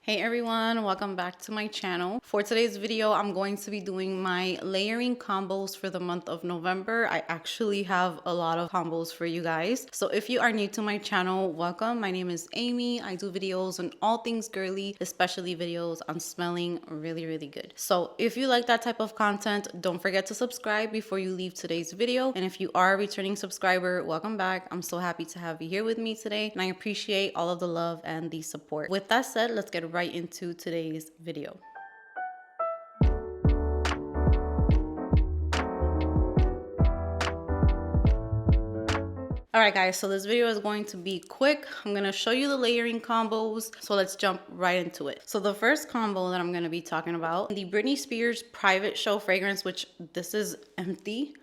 Hey everyone, welcome back to my channel. For today's video, I'm going to be doing my layering combos for the month of November. I actually have a lot of combos for you guys. So if you are new to my channel, welcome. My name is Amy. I do videos on all things girly, especially videos on smelling really good. So if you like that type of content, don't forget to subscribe before you leave today's video. And if you are a returning subscriber, welcome back. I'm so happy to have you here with me today, and I appreciate all of the love and the support. With that said, let's get right into today's video. All right guys, so this video is going to be quick. I'm going to show you the layering combos, so let's jump right into it. So the first combo that I'm going to be talking about, the Britney Spears Private Show fragrance, which this is empty.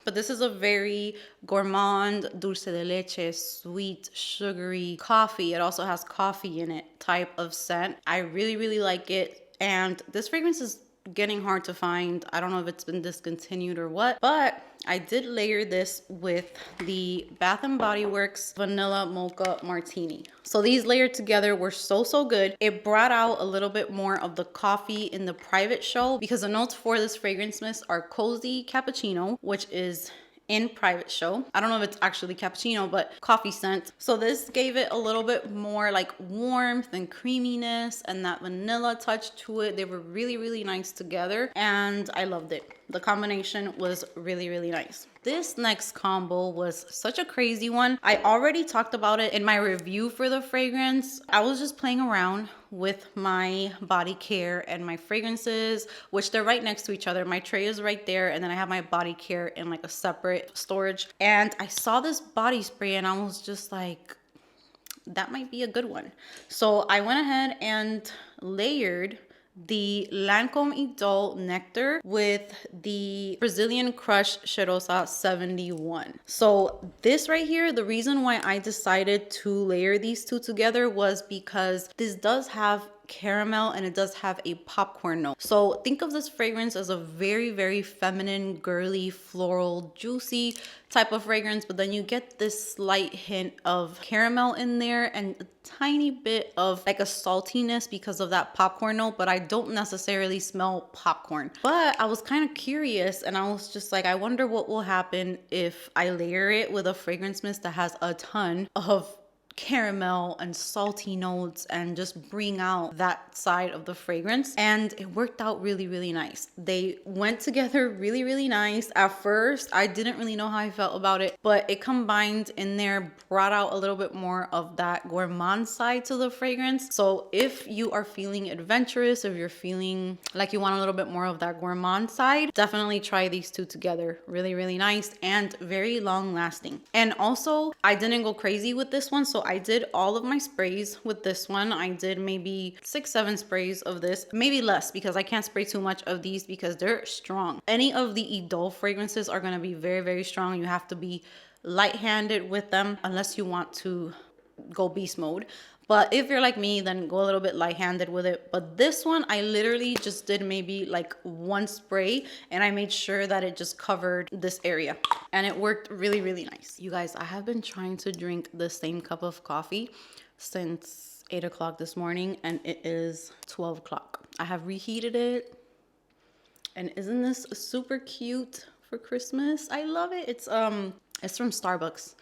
But this is a very gourmand, dulce de leche, sweet, sugary coffee. It also has coffee in it type of scent. I really like it. And this fragrance is getting hard to find. I don't know if it's been discontinued or what, but I did layer this with the Bath & Body Works Vanilla Mocha Martini. So these layered together were so good. It brought out a little bit more of the coffee in the Private Show, because the notes for this fragrance mist are cozy cappuccino, which is in Private Show. I don't know if it's actually cappuccino, but coffee scent. So this gave it a little bit more like warmth and creaminess and that vanilla touch to it. They were really nice together and I loved it. The combination was really nice. This next combo was such a crazy one. I already talked about it in my review for the fragrance. I was just playing around with my Bodycare and my fragrances, which they're right next to each other. My tray is right there, and then I have my Bodycare in like a separate storage. And I saw this body spray and I was just like, that might be a good one. So I went ahead and layered the Lancome Nectar with the Brazilian Crush Cheirosa 71. So this right here, the reason why I decided to layer these two together was because this does have caramel and it does have a popcorn note. So think of this fragrance as a very feminine, girly, floral, juicy type of fragrance, but then you get this slight hint of caramel in there and a tiny bit of like a saltiness because of that popcorn note, but I don't necessarily smell popcorn. But I was kind of curious and I was just like, I wonder what will happen if I layer it with a fragrance mist that has a ton of caramel and salty notes and just bring out that side of the fragrance. And it worked out really nice. They went together really nice. At first I didn't really know how I felt about it, but it combined in there, brought out a little bit more of that gourmand side to the fragrance. So if you are feeling adventurous, if you're feeling like you want a little bit more of that gourmand side, definitely try these two together. Really nice and very long lasting. And also I didn't go crazy with this one, so I did all of my sprays with this one. I did maybe 6-7 sprays of this, maybe less, because I can't spray too much of these because they're strong. Any of the Idol fragrances are going to be very strong. You have to be light-handed with them unless you want to go beast mode. But if you're like me, then go a little bit light-handed with it. But this one, I literally just did maybe like one spray and I made sure that it just covered this area. And it worked really nice. You guys, I have been trying to drink the same cup of coffee since 8 o'clock this morning and it is 12 o'clock. I have reheated it. And isn't this super cute for Christmas? I love it. It's from Starbucks.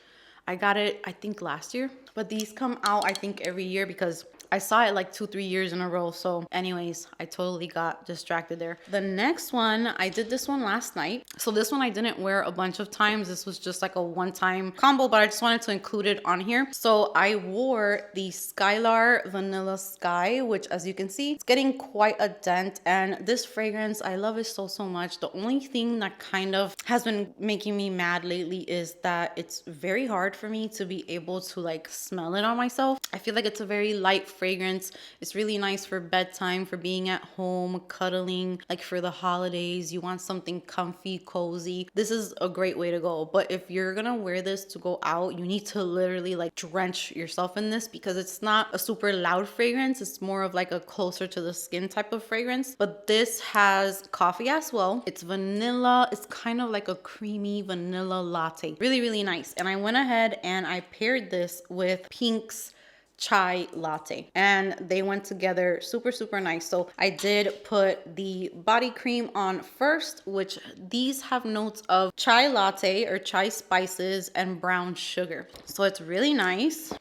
I got it, I think last year, but these come out, I think every year because I saw it like 2-3 years in a row. So anyways, I totally got distracted there. The next one, I did this one last night. So this one I didn't wear a bunch of times. This was just like a one-time combo, but I just wanted to include it on here. So I wore the Skylar Vanilla Sky, which as you can see, it's getting quite a dent. And this fragrance, I love it so much. The only thing that kind of has been making me mad lately is that it's very hard for me to be able to like smell it on myself. I feel like it's a very light fragrance. It's really nice for bedtime, for being at home, cuddling, like for the holidays. You want something comfy, cozy. This is a great way to go. But if you're gonna wear this to go out, you need to literally like drench yourself in this because it's not a super loud fragrance. It's more of like a closer to the skin type of fragrance. But this has coffee as well. It's vanilla. It's kind of like a creamy vanilla latte. Really nice. And I went ahead and I paired this with Pink's chai latte, and they went together super nice. So I did put the body cream on first, which these have notes of chai latte or chai spices and brown sugar. So it's really nice,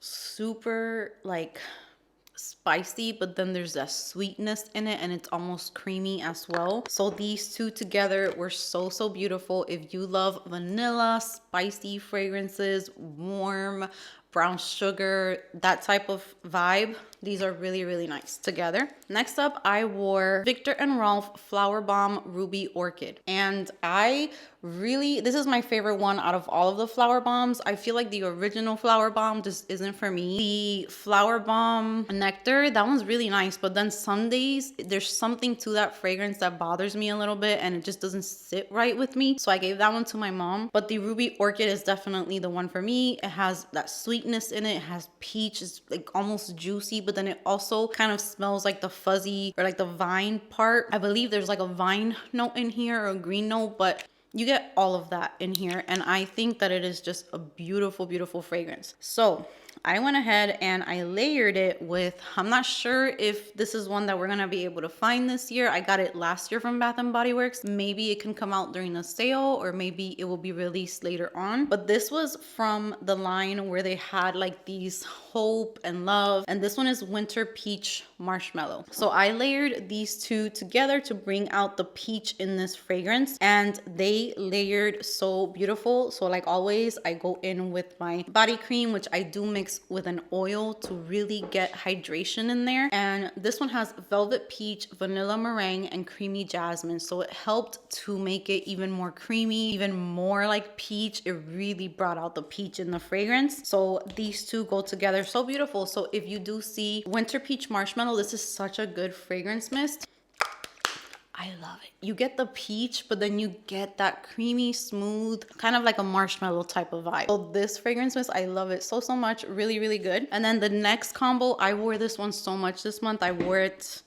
super like spicy, but then there's that sweetness in it, and it's almost creamy as well. So these two together were so beautiful. If you love vanilla, spicy fragrances, warm, brown sugar, that type of vibe, these are really nice together. Next up, I wore Viktor and Rolf Flower Bomb Ruby Orchid, and this is my favorite one out of all of the flower bombs. I feel like the original flower bomb just isn't for me. The flower bomb nectar, that one's really nice, but then some days there's something to that fragrance that bothers me a little bit, and it just doesn't sit right with me. So I gave that one to my mom. But the Ruby Orchid is definitely the one for me. It has that sweetness in it. It has peach. It's like almost juicy, but then it also kind of smells like the fuzzy or like the vine part. I believe there's like a vine note in here or a green note, but you get all of that in here, and I think that it is just a beautiful fragrance. So I went ahead and I layered it with, I'm not sure if this is one that we're gonna be able to find this year. I got it last year from Bath & Body Works. Maybe it can come out during the sale, or maybe it will be released later on. But this was from the line where they had like these hope and love, and this one is Winter Peach Marshmallow. So I layered these two together to bring out the peach in this fragrance, and they layered so beautiful. So like always, I go in with my body cream, which I do mix with an oil to really get hydration in there. And this one has velvet peach, vanilla meringue, and creamy jasmine. So it helped to make it even more creamy, even more like peach. It really brought out the peach in the fragrance. So these two go together so beautiful. So if you do see Winter Peach Marshmallow, this is such a good fragrance mist. I love it. You get the peach, but then you get that creamy, smooth, kind of like a marshmallow type of vibe. So this fragrance mist, I love it so much. Really good. And then the next combo, I wore this one so much this month. I wore it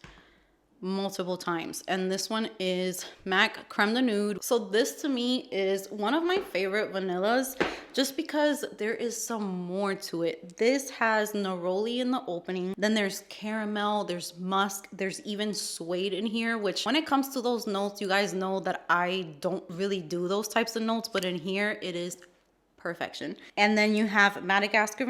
multiple times, and this one is MAC Creme de Nude. So this to me is one of my favorite vanillas, just because there is some more to it. This has neroli in the opening, then there's caramel, there's musk, there's even suede in here, which when it comes to those notes, you guys know that I don't really do those types of notes, but in here it is perfection. And then you have Madagascar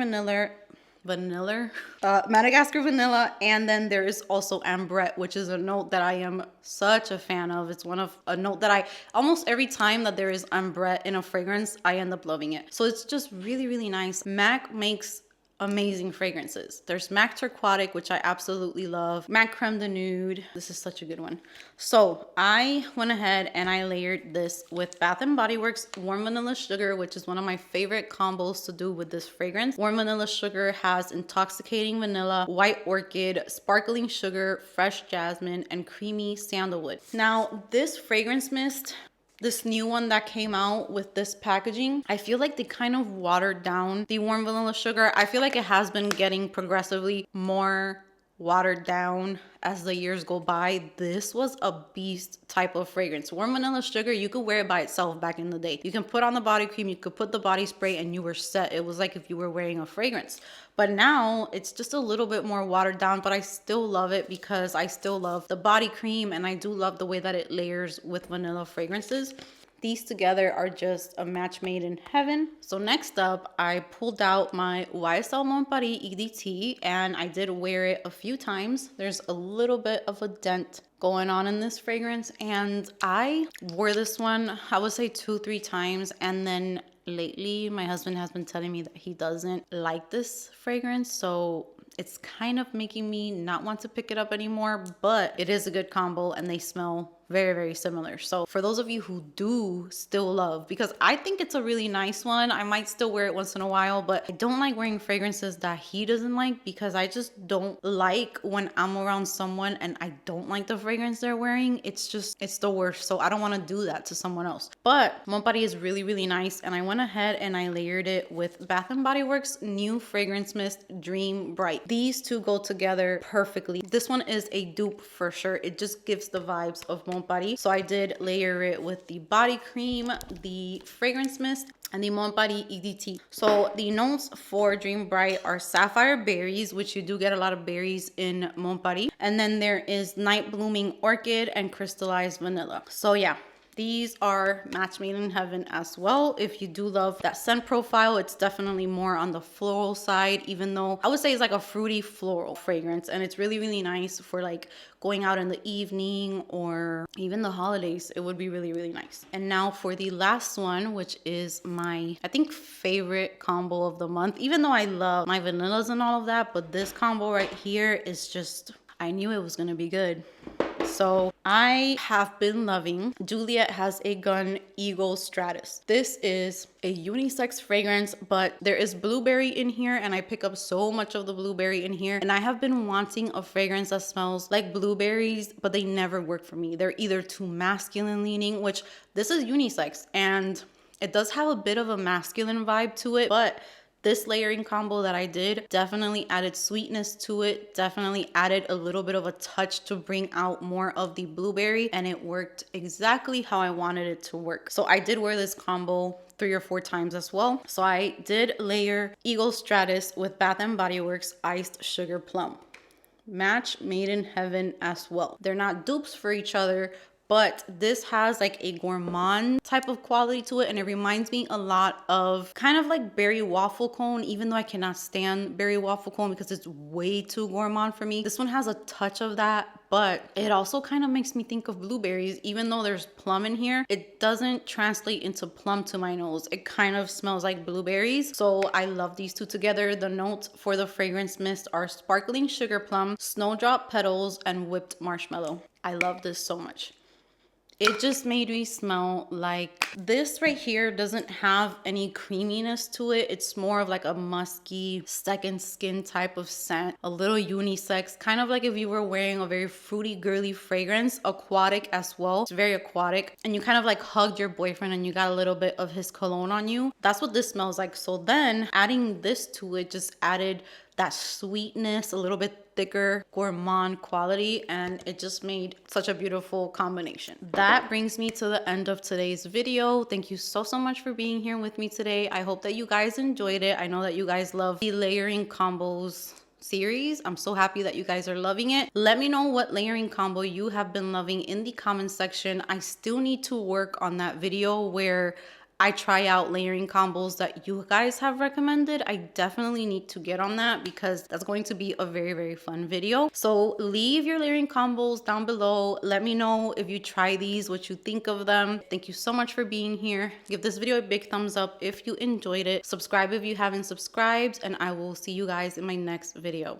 Madagascar vanilla, and then there is also ambrette, which is a note that I am such a fan of. It's a note that I almost every time that there is ambrette in a fragrance, I end up loving it. So it's just really nice. MAC makes amazing fragrances. There's MAC Turquoise, which I absolutely love. MAC Creme de Nude. This is such a good one. So I went ahead and I layered this with Bath & Body Works Warm Vanilla Sugar, which is one of my favorite combos to do with this fragrance. Warm Vanilla Sugar has intoxicating vanilla, white orchid, sparkling sugar, fresh jasmine, and creamy sandalwood. Now, this fragrance mist, this new one that came out with this packaging, I feel like they kind of watered down the Warm Vanilla Sugar. I feel like it has been getting progressively more watered down as the years go by. This was a beast type of fragrance. Warm Vanilla Sugar, you could wear it by itself back in the day. You can put on the body cream, you could put the body spray, and you were set. It was like if you were wearing a fragrance. But now it's just a little bit more watered down, but I still love it because I still love the body cream, and I do love the way that it layers with vanilla fragrances. These together are just a match made in heaven. So next up, I pulled out my YSL Mon Paris EDT, and I did wear it a few times. There's a little bit of a dent going on in this fragrance, and I wore this one, I would say 2-3 times, and then lately my husband has been telling me that he doesn't like this fragrance, so it's kind of making me not want to pick it up anymore, but it is a good combo and they smell very similar. So for those of you who do still love, because I think it's a really nice one, I might still wear it once in a while, but I don't like wearing fragrances that he doesn't like, because I just don't like when I'm around someone and I don't like the fragrance they're wearing. It's the worst. So I don't want to do that to someone else. But Mon Paris is really nice, and I went ahead and I layered it with Bath & Body Works new fragrance mist Dream Bright. These two go together perfectly. This one is a dupe for sure. It just gives the vibes of Mon Body. So I did layer it with the body cream, the fragrance mist, and the Mon Body EDT. So the notes for Dream Bright are sapphire berries, which you do get a lot of berries in Mon Body. And then there is night blooming orchid and crystallized vanilla. So yeah, these are match made in heaven as well. If you do love that scent profile, it's definitely more on the floral side, even though I would say it's like a fruity floral fragrance. And it's really, really nice for like going out in the evening or even the holidays. It would be really, really nice. And now for the last one, which is my, I think, favorite combo of the month, even though I love my vanillas and all of that, but this combo right here is just, I knew it was gonna be good. So I have been loving Juliet Has a Gun Eagle Stratus. This is a unisex fragrance, but there is blueberry in here and I pick up so much of the blueberry in here. And I have been wanting a fragrance that smells like blueberries, but they never work for me. They're either too masculine leaning, which this is unisex and it does have a bit of a masculine vibe to it, but this layering combo that I did definitely added sweetness to it, definitely added a little bit of a touch to bring out more of the blueberry, and it worked exactly how I wanted it to work. So I did wear this combo 3 or 4 times as well. So I did layer Eagle Stratus with Bath & Body Works Iced Sugar Plum. Match made in heaven as well. They're not dupes for each other, but this has like a gourmand type of quality to it, and it reminds me a lot of kind of like berry waffle cone, even though I cannot stand berry waffle cone because it's way too gourmand for me. This one has a touch of that, but it also kind of makes me think of blueberries. Even though there's plum in here, it doesn't translate into plum to my nose. It kind of smells like blueberries. So I love these two together. The notes for the fragrance mist are sparkling sugar plum, snowdrop petals, and whipped marshmallow. I love this so much. It just made me smell like, this right here doesn't have any creaminess to it. It's more of like a musky second skin type of scent, a little unisex, kind of like if you were wearing a very fruity girly fragrance, aquatic as well. It's very aquatic, and you kind of like hugged your boyfriend and you got a little bit of his cologne on you. That's what this smells like. So then adding this to it just added that sweetness, a little bit thicker gourmand quality, and it just made such a beautiful combination. That brings me to the end of today's video. Thank you so much for being here with me today. I hope that you guys enjoyed it. I know that you guys love the layering combos series. I'm so happy that you guys are loving it. Let me know what layering combo you have been loving in the comment section. I still need to work on that video where I try out layering combos that you guys have recommended. I definitely need to get on that because that's going to be a very, very fun video. So leave your layering combos down below. Let me know if you try these, what you think of them. Thank you so much for being here. Give this video a big thumbs up if you enjoyed it. Subscribe if you haven't subscribed, and I will see you guys in my next video.